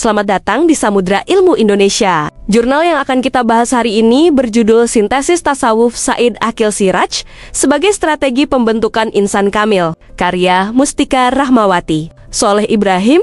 Selamat datang di Samudra Ilmu Indonesia. Jurnal yang akan kita bahas hari ini berjudul Sintesis Tasawuf Said Aqil Siraj sebagai Strategi Pembentukan Insan Kamil, karya Mustika Rahmawati, Soleh Ibrahim,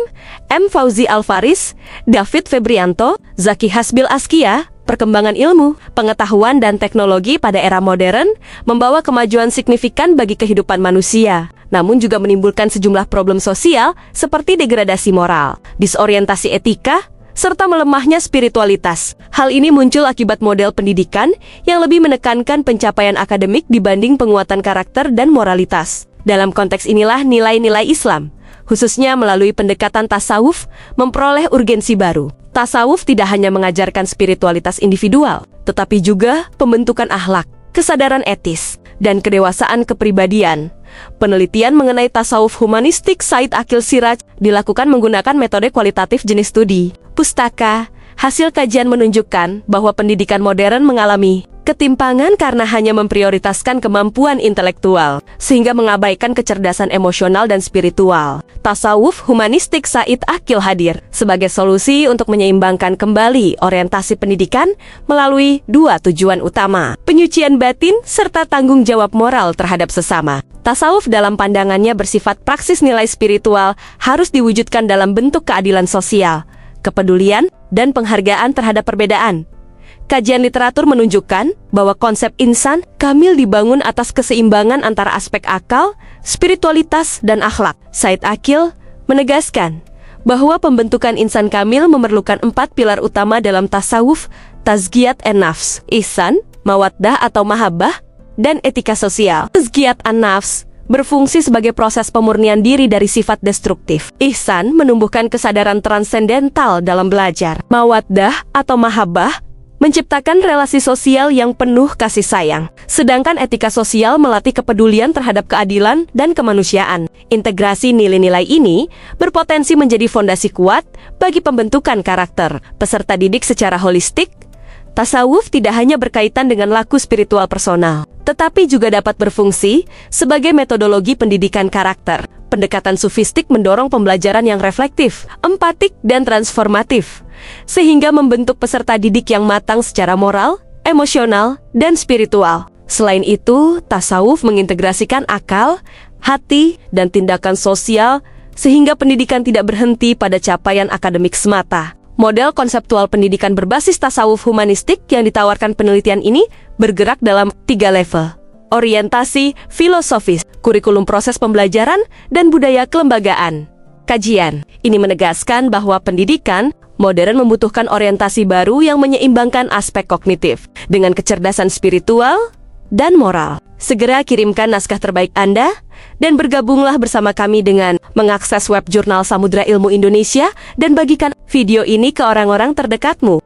M. Fauzi Alfaris, David Febrianto, Zaki Hasbil Askia. Perkembangan ilmu, pengetahuan, dan teknologi pada era modern membawa kemajuan signifikan bagi kehidupan manusia, namun juga menimbulkan sejumlah problem sosial seperti degradasi moral, disorientasi etika, serta melemahnya spiritualitas. Hal ini muncul akibat model pendidikan yang lebih menekankan pencapaian akademik dibanding penguatan karakter dan moralitas. Dalam konteks inilah nilai-nilai Islam, khususnya melalui pendekatan tasawuf, memperoleh urgensi baru. Tasawuf tidak hanya mengajarkan spiritualitas individual, tetapi juga pembentukan akhlak, kesadaran etis, dan kedewasaan kepribadian. Penelitian mengenai tasawuf humanistik Said Aqil Siraj dilakukan menggunakan metode kualitatif jenis studi pustaka. Hasil kajian menunjukkan bahwa pendidikan modern mengalami ketimpangan karena hanya memprioritaskan kemampuan intelektual, sehingga mengabaikan kecerdasan emosional dan spiritual. Tasawuf humanistik Said Aqil hadir sebagai solusi untuk menyeimbangkan kembali orientasi pendidikan melalui dua tujuan utama, penyucian batin serta tanggung jawab moral terhadap sesama. Tasawuf dalam pandangannya bersifat praksis nilai spiritual harus diwujudkan dalam bentuk keadilan sosial, kepedulian, dan penghargaan terhadap perbedaan. Kajian literatur menunjukkan bahwa konsep insan kamil dibangun atas keseimbangan antara aspek akal, spiritualitas, dan akhlak. Said Aqil menegaskan bahwa pembentukan insan kamil memerlukan 4 pilar utama dalam tasawuf: tazkiyat an-nafs, ihsan, mawaddah atau mahabbah, dan etika sosial. Tazkiyat an-nafs berfungsi sebagai proses pemurnian diri dari sifat destruktif. Ihsan menumbuhkan kesadaran transendental dalam belajar. Mawaddah atau mahabbah menciptakan relasi sosial yang penuh kasih sayang. Sedangkan etika sosial melatih kepedulian terhadap keadilan dan kemanusiaan. Integrasi nilai-nilai ini berpotensi menjadi fondasi kuat bagi pembentukan karakter peserta didik secara holistik. Tasawuf tidak hanya berkaitan dengan laku spiritual personal, tetapi juga dapat berfungsi sebagai metodologi pendidikan karakter. Pendekatan sufistik mendorong pembelajaran yang reflektif, empatik, dan transformatif, sehingga membentuk peserta didik yang matang secara moral, emosional, dan spiritual. Selain itu, tasawuf mengintegrasikan akal, hati, dan tindakan sosial, sehingga pendidikan tidak berhenti pada capaian akademik semata. Model konseptual pendidikan berbasis tasawuf humanistik yang ditawarkan penelitian ini bergerak dalam 3 level: orientasi filosofis, kurikulum proses pembelajaran, dan budaya kelembagaan. Kajian ini menegaskan bahwa pendidikan modern membutuhkan orientasi baru yang menyeimbangkan aspek kognitif dengan kecerdasan spiritual dan moral. Segera kirimkan naskah terbaik Anda dan bergabunglah bersama kami dengan mengakses web jurnal Samudra Ilmu Indonesia dan bagikan video ini ke orang-orang terdekatmu.